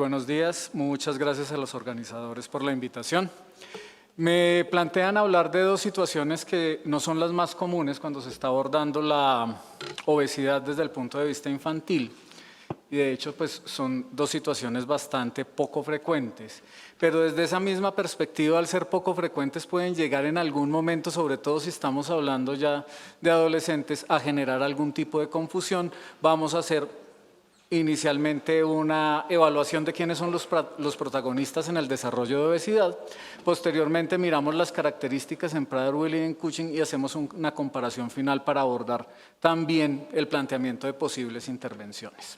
buenos días. Muchas gracias a los organizadores por la invitación. Me plantean hablar de dos situaciones que no son las más comunes cuando se está abordando la obesidad desde el punto de vista infantil. Y de hecho, pues son dos situaciones bastante poco frecuentes. Pero desde esa misma perspectiva, al ser poco frecuentes, pueden llegar en algún momento, sobre todo si estamos hablando ya de adolescentes, a generar algún tipo de confusión. Vamos a hacer inicialmente una evaluación de quiénes son los protagonistas en el desarrollo de obesidad. Posteriormente miramos las características en Prader-Willi y en Cushing y hacemos una comparación final para abordar también el planteamiento de posibles intervenciones.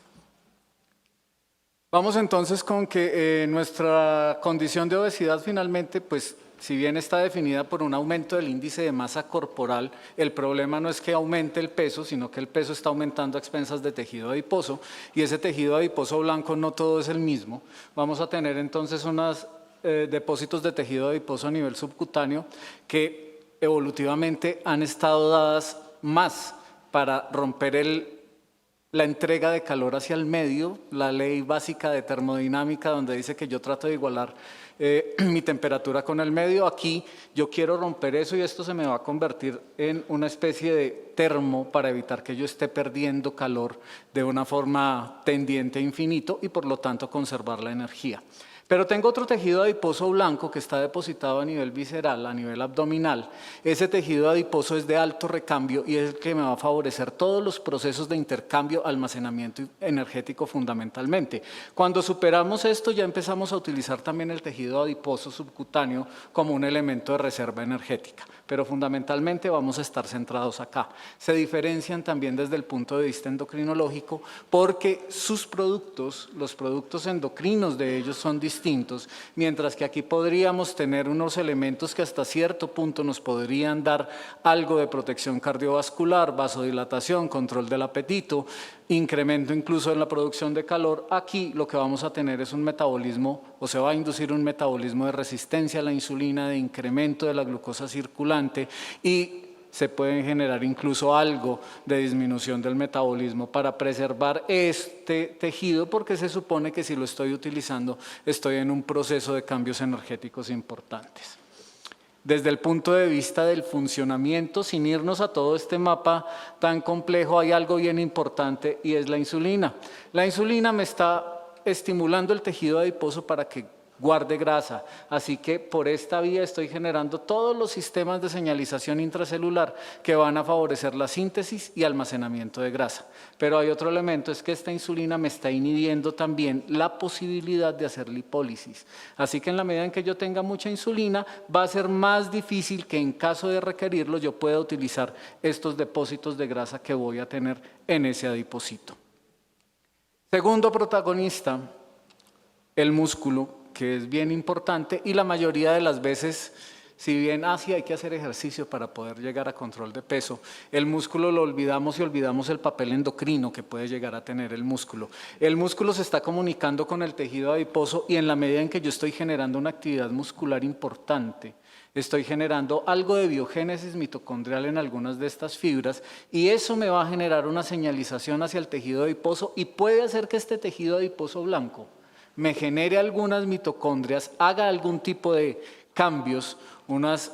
Vamos entonces con que nuestra condición de obesidad finalmente, pues si bien está definida por un aumento del índice de masa corporal, el problema no es que aumente el peso, sino que el peso está aumentando a expensas de tejido adiposo, y ese tejido adiposo blanco no todo es el mismo. Vamos a tener entonces unos depósitos de tejido adiposo a nivel subcutáneo que evolutivamente han estado dadas más para romper la entrega de calor hacia el medio, la ley básica de termodinámica donde dice que yo trato de igualar mi temperatura con el medio. Aquí yo quiero romper eso y esto se me va a convertir en una especie de termo para evitar que yo esté perdiendo calor de una forma tendiente a infinito y por lo tanto conservar la energía. Pero tengo otro tejido adiposo blanco que está depositado a nivel visceral, a nivel abdominal. Ese tejido adiposo es de alto recambio y es el que me va a favorecer todos los procesos de intercambio, almacenamiento energético fundamentalmente. Cuando superamos esto ya empezamos a utilizar también el tejido adiposo subcutáneo como un elemento de reserva energética. Pero fundamentalmente vamos a estar centrados acá. Se diferencian también desde el punto de vista endocrinológico porque sus productos, los productos endocrinos de ellos son distintos, mientras que aquí podríamos tener unos elementos que hasta cierto punto nos podrían dar algo de protección cardiovascular, vasodilatación, control del apetito, incremento incluso en la producción de calor. Aquí lo que vamos a tener es un metabolismo, o se va a inducir un metabolismo de resistencia a la insulina, de incremento de la glucosa circulante y se puede generar incluso algo de disminución del metabolismo para preservar este tejido, porque se supone que si lo estoy utilizando estoy en un proceso de cambios energéticos importantes. Desde el punto de vista del funcionamiento, sin irnos a todo este mapa tan complejo, hay algo bien importante y es la insulina. La insulina me está estimulando el tejido adiposo para que guarde grasa, así que por esta vía estoy generando todos los sistemas de señalización intracelular que van a favorecer la síntesis y almacenamiento de grasa. Pero hay otro elemento, es que esta insulina me está inhibiendo también la posibilidad de hacer lipólisis. Así que en la medida en que yo tenga mucha insulina, va a ser más difícil que en caso de requerirlo yo pueda utilizar estos depósitos de grasa que voy a tener en ese adipocito. Segundo protagonista, el músculo, que es bien importante y la mayoría de las veces, si bien sí hay que hacer ejercicio para poder llegar a control de peso, el músculo lo olvidamos y olvidamos el papel endocrino que puede llegar a tener el músculo. El músculo se está comunicando con el tejido adiposo y en la medida en que yo estoy generando una actividad muscular importante, estoy generando algo de biogénesis mitocondrial en algunas de estas fibras y eso me va a generar una señalización hacia el tejido adiposo y puede hacer que este tejido adiposo blanco me genere algunas mitocondrias, haga algún tipo de cambios, unas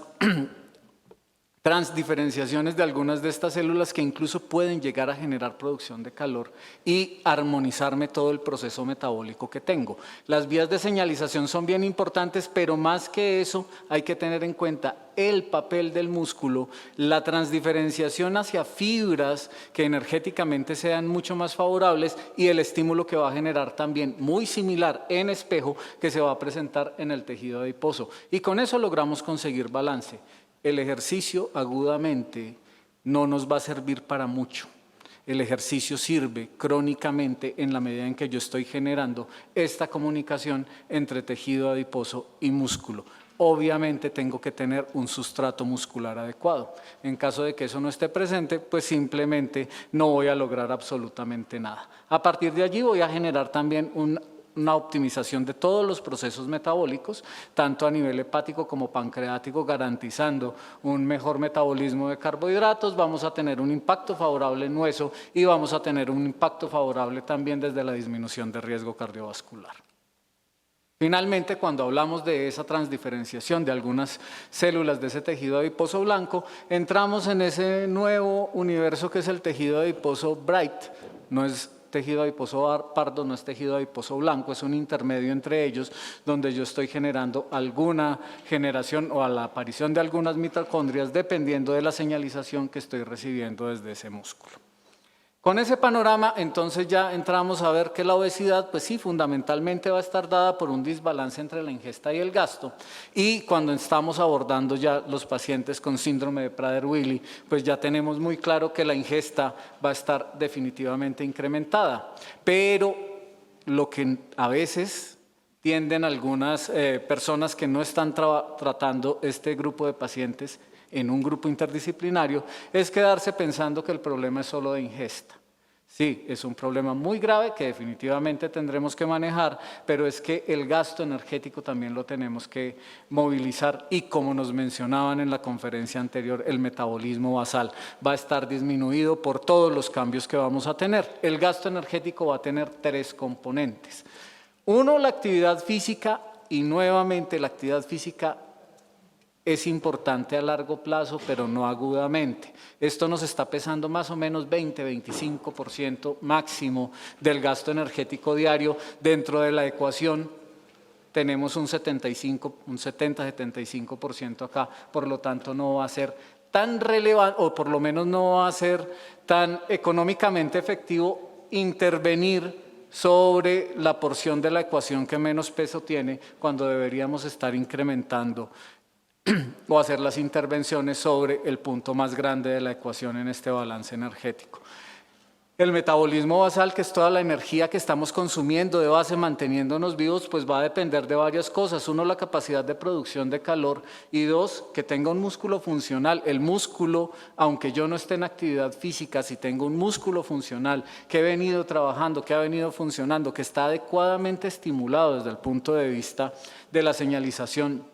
transdiferenciaciones de algunas de estas células que incluso pueden llegar a generar producción de calor y armonizarme todo el proceso metabólico que tengo. Las vías de señalización son bien importantes, pero más que eso hay que tener en cuenta el papel del músculo, la transdiferenciación hacia fibras que energéticamente sean mucho más favorables y el estímulo que va a generar también muy similar en espejo que se va a presentar en el tejido adiposo. Y con eso logramos conseguir balance. El ejercicio agudamente no nos va a servir para mucho. El ejercicio sirve crónicamente en la medida en que yo estoy generando esta comunicación entre tejido adiposo y músculo. Obviamente tengo que tener un sustrato muscular adecuado. En caso de que eso no esté presente, pues simplemente no voy a lograr absolutamente nada. A partir de allí voy a generar también una optimización de todos los procesos metabólicos, tanto a nivel hepático como pancreático, garantizando un mejor metabolismo de carbohidratos. Vamos a tener un impacto favorable en hueso y vamos a tener un impacto favorable también desde la disminución de riesgo cardiovascular. Finalmente, cuando hablamos de esa transdiferenciación de algunas células de ese tejido adiposo blanco, entramos en ese nuevo universo que es el tejido adiposo bright. No es tejido adiposo pardo, no es tejido adiposo blanco, es un intermedio entre ellos donde yo estoy generando alguna generación o a la aparición de algunas mitocondrias dependiendo de la señalización que estoy recibiendo desde ese músculo. Con ese panorama, entonces ya entramos a ver que la obesidad, pues sí, fundamentalmente va a estar dada por un desbalance entre la ingesta y el gasto. Y cuando estamos abordando ya los pacientes con síndrome de Prader-Willi, pues ya tenemos muy claro que la ingesta va a estar definitivamente incrementada. Pero lo que a veces tienden algunas personas que no están tratando este grupo de pacientes en un grupo interdisciplinario, es quedarse pensando que el problema es solo de ingesta. Sí, es un problema muy grave que definitivamente tendremos que manejar, pero es que el gasto energético también lo tenemos que movilizar y como nos mencionaban en la conferencia anterior, el metabolismo basal va a estar disminuido por todos los cambios que vamos a tener. El gasto energético va a tener 3 componentes. Uno, la actividad física y nuevamente la actividad física es importante a largo plazo, pero no agudamente. Esto nos está pesando más o menos 20-25% máximo del gasto energético diario. Dentro de la ecuación tenemos un 70-75% acá, por lo tanto no va a ser tan relevante, o por lo menos no va a ser tan económicamente efectivo intervenir sobre la porción de la ecuación que menos peso tiene cuando deberíamos estar incrementando o hacer las intervenciones sobre el punto más grande de la ecuación en este balance energético. El metabolismo basal, que es toda la energía que estamos consumiendo de base manteniéndonos vivos, pues va a depender de varias cosas. Uno, la capacidad de producción de calor y dos, que tenga un músculo funcional. El músculo, aunque yo no esté en actividad física, si tengo un músculo funcional que he venido trabajando, que ha venido funcionando, que está adecuadamente estimulado desde el punto de vista de la señalización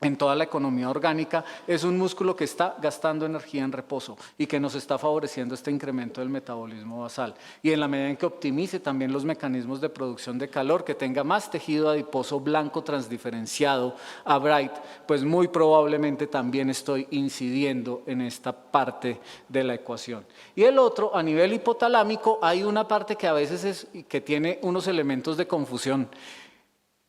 en toda la economía orgánica, es un músculo que está gastando energía en reposo y que nos está favoreciendo este incremento del metabolismo basal. Y en la medida en que optimice también los mecanismos de producción de calor, que tenga más tejido adiposo blanco transdiferenciado a bright, pues muy probablemente también estoy incidiendo en esta parte de la ecuación. Y el otro, a nivel hipotalámico, hay una parte que a veces que tiene unos elementos de confusión.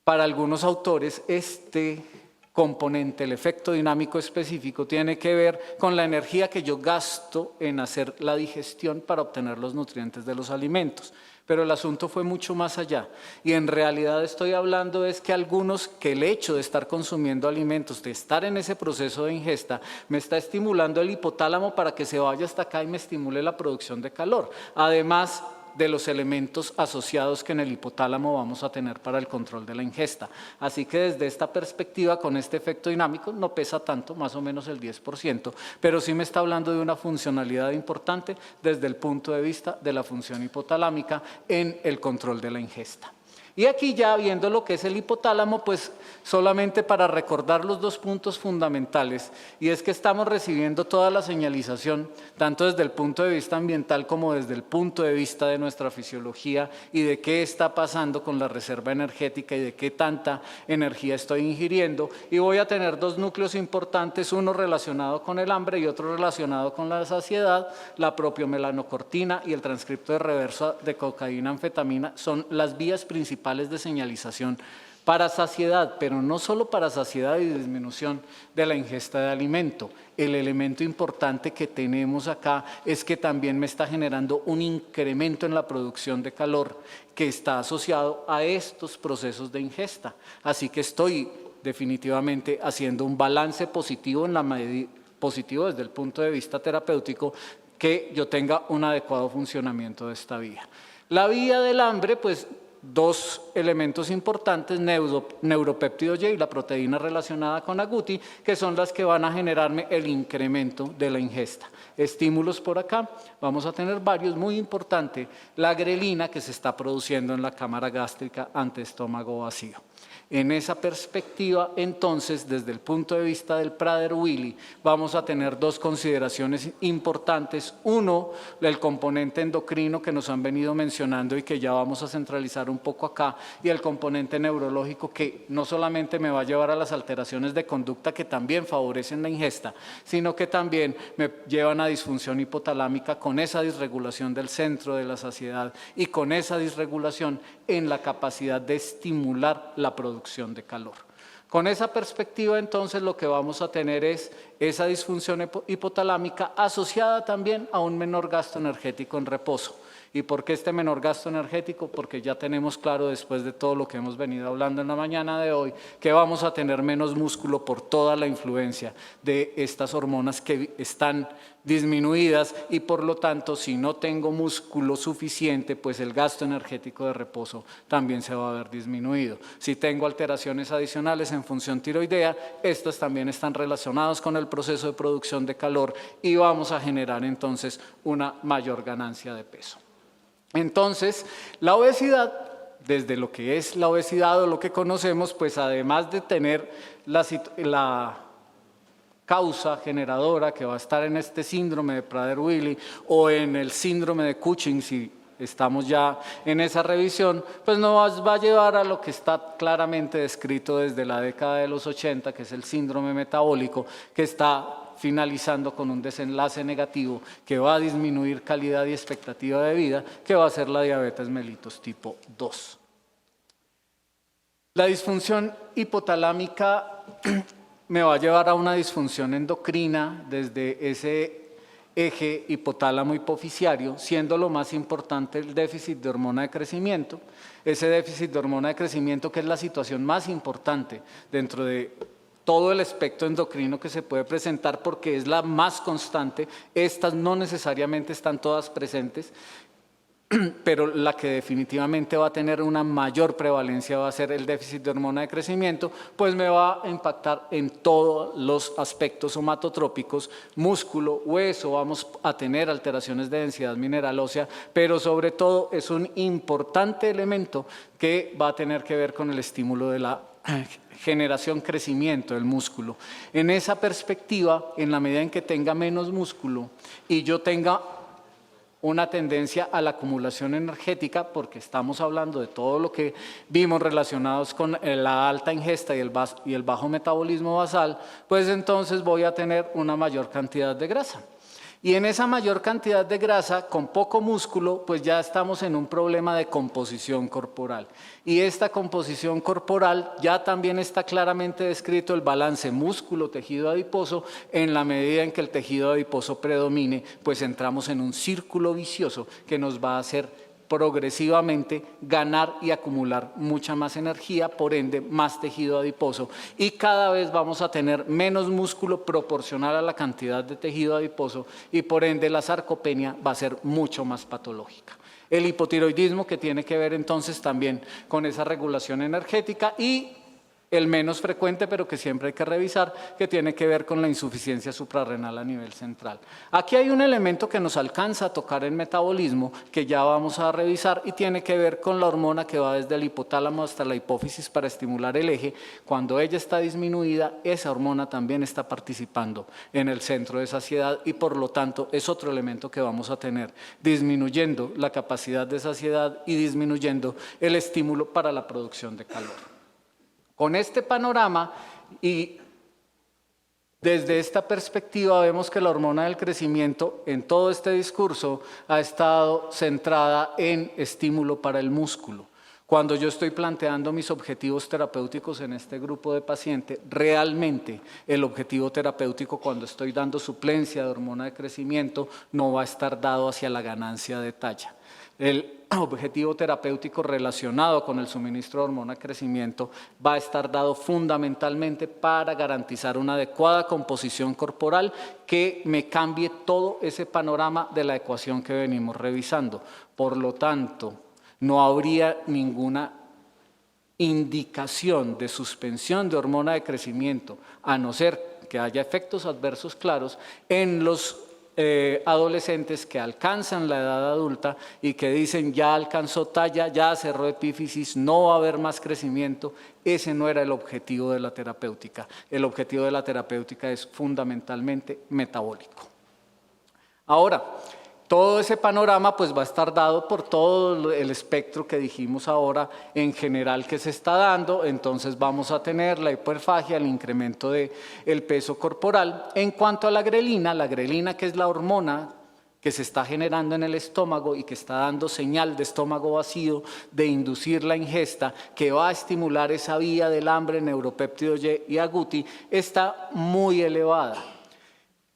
Para algunos autores, este componente, el efecto dinámico específico, tiene que ver con la energía que yo gasto en hacer la digestión para obtener los nutrientes de los alimentos. Pero el asunto fue mucho más allá y en realidad estoy hablando es que algunos, que el hecho de estar consumiendo alimentos, de estar en ese proceso de ingesta, me está estimulando el hipotálamo para que se vaya hasta acá y me estimule la producción de calor. Además de los elementos asociados que en el hipotálamo vamos a tener para el control de la ingesta. Así que desde esta perspectiva, con este efecto dinámico, no pesa tanto, más o menos el 10%, pero sí me está hablando de una funcionalidad importante desde el punto de vista de la función hipotalámica en el control de la ingesta. Y aquí ya viendo lo que es el hipotálamo, pues solamente para recordar los 2 puntos fundamentales, y es que estamos recibiendo toda la señalización, tanto desde el punto de vista ambiental como desde el punto de vista de nuestra fisiología y de qué está pasando con la reserva energética y de qué tanta energía estoy ingiriendo. Y voy a tener 2 núcleos importantes, uno relacionado con el hambre y otro relacionado con la saciedad. La propiomelaanocortina y el transcripto de reverso de cocaína-anfetamina son las vías principales de señalización para saciedad, pero no solo para saciedad y disminución de la ingesta de alimento. El elemento importante que tenemos acá es que también me está generando un incremento en la producción de calor que está asociado a estos procesos de ingesta. Así que estoy definitivamente haciendo un balance positivo en la positivo desde el punto de vista terapéutico, que yo tenga un adecuado funcionamiento de esta vía. La vía del hambre, pues 2 elementos importantes, neuropéptido Y y la proteína relacionada con agouti, que son las que van a generarme el incremento de la ingesta. Estímulos por acá, vamos a tener varios, muy importante, la grelina que se está produciendo en la cámara gástrica ante estómago vacío. En esa perspectiva, entonces, desde el punto de vista del Prader-Willi, vamos a tener dos consideraciones importantes. Uno, el componente endocrino que nos han venido mencionando y que ya vamos a centralizar un poco acá, y el componente neurológico que no solamente me va a llevar a las alteraciones de conducta que también favorecen la ingesta, sino que también me llevan a disfunción hipotalámica con esa disregulación del centro de la saciedad y con esa disregulación en la capacidad de estimular la producción de calor. Con esa perspectiva, entonces, lo que vamos a tener es esa disfunción hipotalámica asociada también a un menor gasto energético en reposo. ¿Y por qué este menor gasto energético? Porque ya tenemos claro, después de todo lo que hemos venido hablando en la mañana de hoy, que vamos a tener menos músculo por toda la influencia de estas hormonas que están disminuidas y por lo tanto, si no tengo músculo suficiente, pues el gasto energético de reposo también se va a ver disminuido. Si tengo alteraciones adicionales en función tiroidea, estas también están relacionadas con el proceso de producción de calor y vamos a generar entonces una mayor ganancia de peso. Entonces, la obesidad, desde lo que es la obesidad o lo que conocemos, pues además de tener la causa generadora que va a estar en este síndrome de Prader-Willi o en el síndrome de Cushing, si estamos ya en esa revisión, pues nos va a llevar a lo que está claramente descrito desde la década de los 80, que es el síndrome metabólico, que está finalizando con un desenlace negativo que va a disminuir calidad y expectativa de vida, que va a ser la diabetes mellitus tipo 2. La disfunción hipotalámica me va a llevar a una disfunción endocrina desde ese eje hipotálamo hipoficiario, siendo lo más importante el déficit de hormona de crecimiento. Ese déficit de hormona de crecimiento, que es la situación más importante dentro de todo el espectro endocrino que se puede presentar porque es la más constante. Estas no necesariamente están todas presentes, pero la que definitivamente va a tener una mayor prevalencia va a ser el déficit de hormona de crecimiento, pues me va a impactar en todos los aspectos somatotrópicos, músculo, hueso, vamos a tener alteraciones de densidad mineral ósea, pero sobre todo es un importante elemento que va a tener que ver con el estímulo de la generación, crecimiento del músculo. En esa perspectiva, en la medida en que tenga menos músculo y yo tenga una tendencia a la acumulación energética, porque estamos hablando de todo lo que vimos relacionados con la alta ingesta y el bajo metabolismo basal, pues entonces voy a tener una mayor cantidad de grasa. Y en esa mayor cantidad de grasa, con poco músculo, pues ya estamos en un problema de composición corporal. Y esta composición corporal ya también está claramente descrito el balance músculo-tejido adiposo. En la medida en que el tejido adiposo predomine, pues entramos en un círculo vicioso que nos va a hacer progresivamente ganar y acumular mucha más energía, por ende más tejido adiposo, y cada vez vamos a tener menos músculo proporcional a la cantidad de tejido adiposo y por ende la sarcopenia va a ser mucho más patológica. El hipotiroidismo, que tiene que ver entonces también con esa regulación energética, y el menos frecuente, pero que siempre hay que revisar, que tiene que ver con la insuficiencia suprarrenal a nivel central. Aquí hay un elemento que nos alcanza a tocar en metabolismo, que ya vamos a revisar, y tiene que ver con la hormona que va desde el hipotálamo hasta la hipófisis para estimular el eje. Cuando ella está disminuida, esa hormona también está participando en el centro de saciedad y por lo tanto es otro elemento que vamos a tener, disminuyendo la capacidad de saciedad y disminuyendo el estímulo para la producción de calor. Con este panorama y desde esta perspectiva vemos que la hormona del crecimiento en todo este discurso ha estado centrada en estímulo para el músculo. Cuando yo estoy planteando mis objetivos terapéuticos en este grupo de pacientes, realmente el objetivo terapéutico cuando estoy dando suplencia de hormona de crecimiento no va a estar dado hacia la ganancia de talla. El objetivo terapéutico relacionado con el suministro de hormona de crecimiento va a estar dado fundamentalmente para garantizar una adecuada composición corporal que me cambie todo ese panorama de la ecuación que venimos revisando. Por lo tanto, no habría ninguna indicación de suspensión de hormona de crecimiento, a no ser que haya efectos adversos claros en los adolescentes que alcanzan la edad adulta y que dicen ya alcanzó talla, ya cerró epífisis, no va a haber más crecimiento. Ese no era el objetivo de la terapéutica. El objetivo de la terapéutica es fundamentalmente metabólico. Ahora, todo ese panorama pues va a estar dado por todo el espectro que dijimos ahora en general que se está dando. Entonces vamos a tener la hiperfagia, el incremento del peso corporal. En cuanto a la grelina que es la hormona que se está generando en el estómago y que está dando señal de estómago vacío, de inducir la ingesta, que va a estimular esa vía del hambre, neuropéptido y agouti, está muy elevada.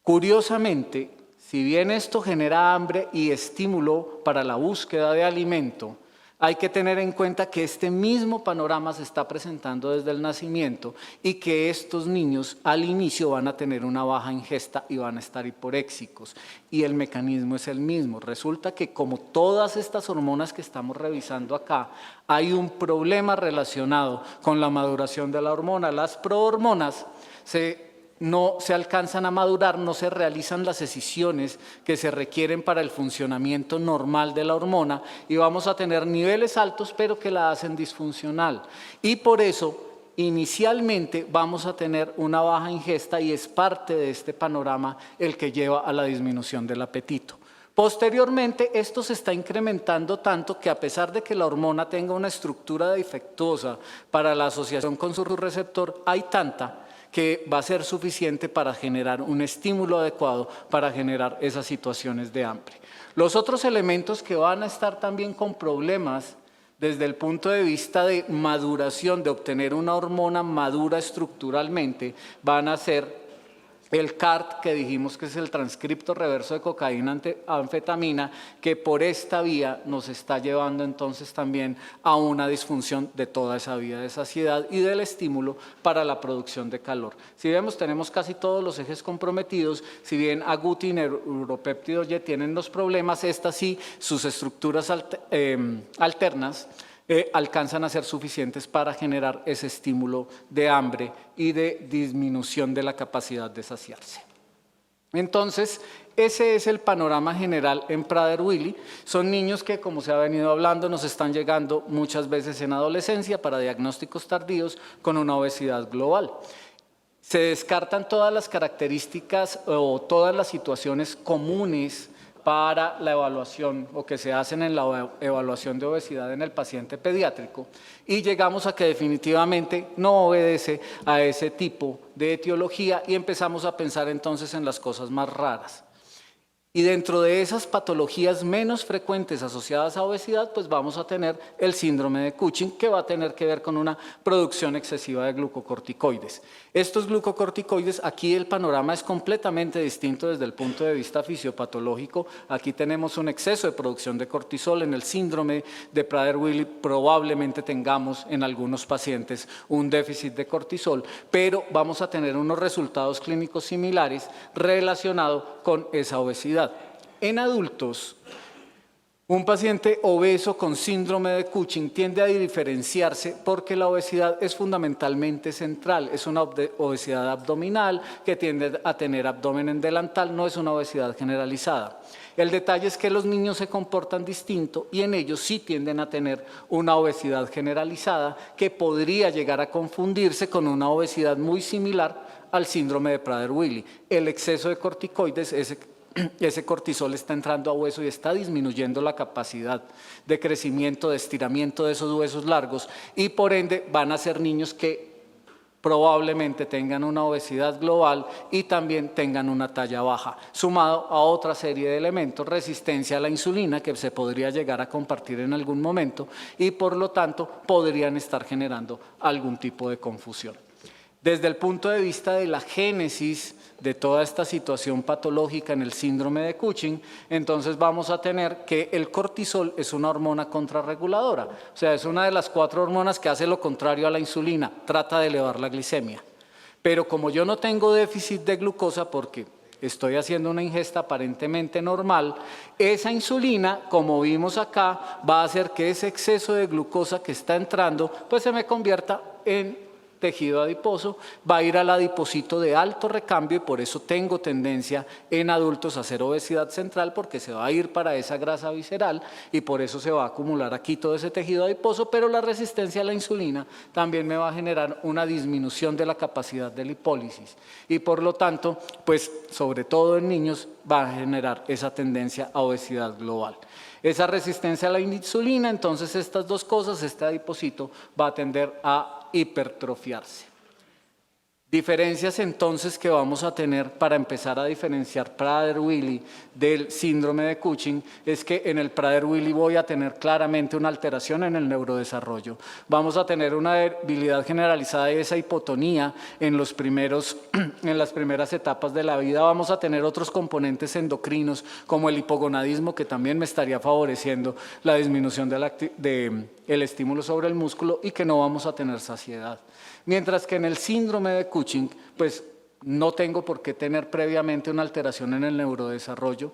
Curiosamente, si bien esto genera hambre y estímulo para la búsqueda de alimento, hay que tener en cuenta que este mismo panorama se está presentando desde el nacimiento y que estos niños al inicio van a tener una baja ingesta y van a estar hiporéxicos. Y el mecanismo es el mismo. Resulta que como todas estas hormonas que estamos revisando acá, hay un problema relacionado con la maduración de la hormona. Las prohormonas no se alcanzan a madurar, no se realizan las escisiones que se requieren para el funcionamiento normal de la hormona y vamos a tener niveles altos pero que la hacen disfuncional. Y por eso inicialmente vamos a tener una baja ingesta y es parte de este panorama el que lleva a la disminución del apetito. Posteriormente, esto se está incrementando tanto que a pesar de que la hormona tenga una estructura defectuosa para la asociación con su receptor, hay tanta que va a ser suficiente para generar un estímulo adecuado para generar esas situaciones de hambre. Los otros elementos que van a estar también con problemas desde el punto de vista de maduración, de obtener una hormona madura estructuralmente, van a ser el CART, que dijimos que es el transcripto reverso de cocaína anfetamina, que por esta vía nos está llevando entonces también a una disfunción de toda esa vía de saciedad y del estímulo para la producción de calor. Si vemos, tenemos casi todos los ejes comprometidos, si bien agouti y neuropéptido Y tienen los problemas, estas sí, sus estructuras alternas, alcanzan a ser suficientes para generar ese estímulo de hambre y de disminución de la capacidad de saciarse. Entonces, ese es el panorama general en Prader-Willi. Son niños que, como se ha venido hablando, nos están llegando muchas veces en adolescencia para diagnósticos tardíos con una obesidad global. Se descartan todas las características o todas las situaciones comunes para la evaluación o que se hacen en la evaluación de obesidad en el paciente pediátrico y llegamos a que definitivamente no obedece a ese tipo de etiología y empezamos a pensar entonces en las cosas más raras. Y dentro de esas patologías menos frecuentes asociadas a obesidad, pues vamos a tener el síndrome de Cushing, que va a tener que ver con una producción excesiva de glucocorticoides. Estos glucocorticoides, aquí el panorama es completamente distinto desde el punto de vista fisiopatológico. Aquí tenemos un exceso de producción de cortisol. En el síndrome de Prader-Willi probablemente tengamos en algunos pacientes un déficit de cortisol, pero vamos a tener unos resultados clínicos similares relacionados con esa obesidad. En adultos, un paciente obeso con síndrome de Cushing tiende a diferenciarse porque la obesidad es fundamentalmente central, es una obesidad abdominal que tiende a tener abdomen en delantal, no es una obesidad generalizada. El detalle es que los niños se comportan distinto y en ellos sí tienden a tener una obesidad generalizada que podría llegar a confundirse con una obesidad muy similar al síndrome de Prader-Willi. El exceso de corticoides, ese cortisol está entrando a hueso y está disminuyendo la capacidad de crecimiento, de estiramiento de esos huesos largos y por ende van a ser niños que probablemente tengan una obesidad global y también tengan una talla baja, sumado a otra serie de elementos, resistencia a la insulina que se podría llegar a compartir en algún momento y por lo tanto podrían estar generando algún tipo de confusión. Desde el punto de vista de la génesis de toda esta situación patológica en el síndrome de Cushing, entonces vamos a tener que el cortisol es una hormona contrarreguladora, o sea, es una de las 4 hormonas que hace lo contrario a la insulina, trata de elevar la glicemia. Pero como yo no tengo déficit de glucosa porque estoy haciendo una ingesta aparentemente normal, esa insulina, como vimos acá, va a hacer que ese exceso de glucosa que está entrando, pues se me convierta en tejido adiposo, va a ir al adipocito de alto recambio y por eso tengo tendencia en adultos a hacer obesidad central, porque se va a ir para esa grasa visceral y por eso se va a acumular aquí todo ese tejido adiposo, pero la resistencia a la insulina también me va a generar una disminución de la capacidad de lipólisis y por lo tanto, pues sobre todo en niños va a generar esa tendencia a obesidad global. Esa resistencia a la insulina, entonces estas dos cosas, este adipocito va a tender a hipertrofiarse. Diferencias entonces que vamos a tener para empezar a diferenciar Prader-Willi del síndrome de Cushing es que en el Prader-Willi voy a tener claramente una alteración en el neurodesarrollo. Vamos a tener una debilidad generalizada de esa hipotonía en las primeras etapas de la vida. Vamos a tener otros componentes endocrinos como el hipogonadismo que también me estaría favoreciendo la disminución del estímulo sobre el músculo y que no vamos a tener saciedad. Mientras que en el síndrome de Cushing, pues no tengo por qué tener previamente una alteración en el neurodesarrollo.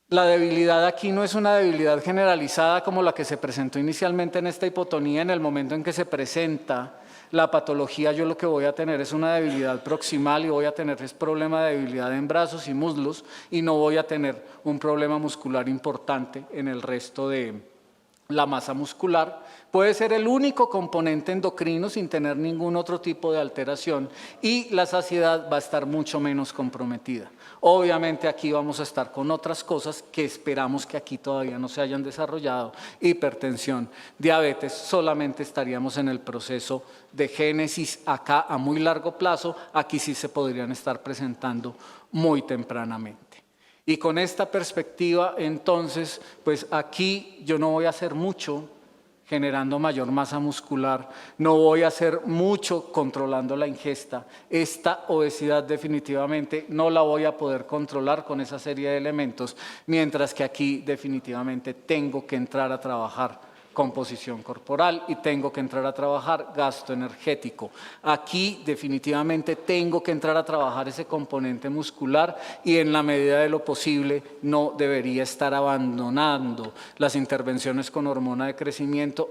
La debilidad aquí no es una debilidad generalizada como la que se presentó inicialmente en esta hipotonía. En el momento en que se presenta la patología, yo lo que voy a tener es una debilidad proximal y voy a tener ese problema de debilidad en brazos y muslos y no voy a tener un problema muscular importante en el resto de la masa muscular. Puede ser el único componente endocrino sin tener ningún otro tipo de alteración y la saciedad va a estar mucho menos comprometida. Obviamente aquí vamos a estar con otras cosas que esperamos que aquí todavía no se hayan desarrollado, hipertensión, diabetes, solamente estaríamos en el proceso de génesis acá a muy largo plazo, aquí sí se podrían estar presentando muy tempranamente. Y con esta perspectiva, entonces, pues aquí yo no voy a hacer mucho generando mayor masa muscular, no voy a hacer mucho controlando la ingesta. Esta obesidad definitivamente no la voy a poder controlar con esa serie de elementos, mientras que aquí definitivamente tengo que entrar a trabajar composición corporal y tengo que entrar a trabajar gasto energético. Aquí definitivamente tengo que entrar a trabajar ese componente muscular y en la medida de lo posible no debería estar abandonando las intervenciones con hormona de crecimiento,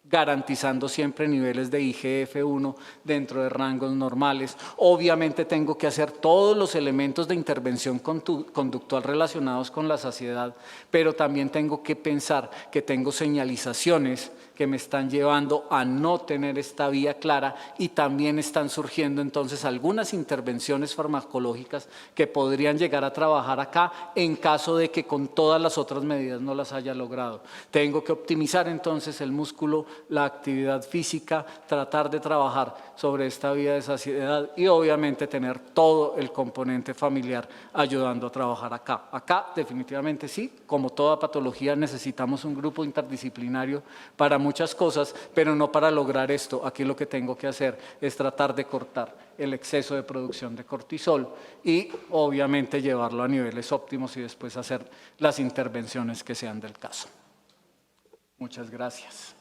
garantizando siempre niveles de IGF-1 dentro de rangos normales. Obviamente tengo que hacer todos los elementos de intervención conductual relacionados con la saciedad, pero también tengo que pensar que tengo señalizaciones que me están llevando a no tener esta vía clara y también están surgiendo entonces algunas intervenciones farmacológicas que podrían llegar a trabajar acá en caso de que con todas las otras medidas no las haya logrado. Tengo que optimizar entonces el músculo, la actividad física, tratar de trabajar sobre esta vía de saciedad y obviamente tener todo el componente familiar ayudando a trabajar acá. Acá definitivamente sí, como toda patología necesitamos un grupo interdisciplinario para muchas cosas, pero no para lograr esto. Aquí lo que tengo que hacer es tratar de cortar el exceso de producción de cortisol y obviamente llevarlo a niveles óptimos y después hacer las intervenciones que sean del caso. Muchas gracias.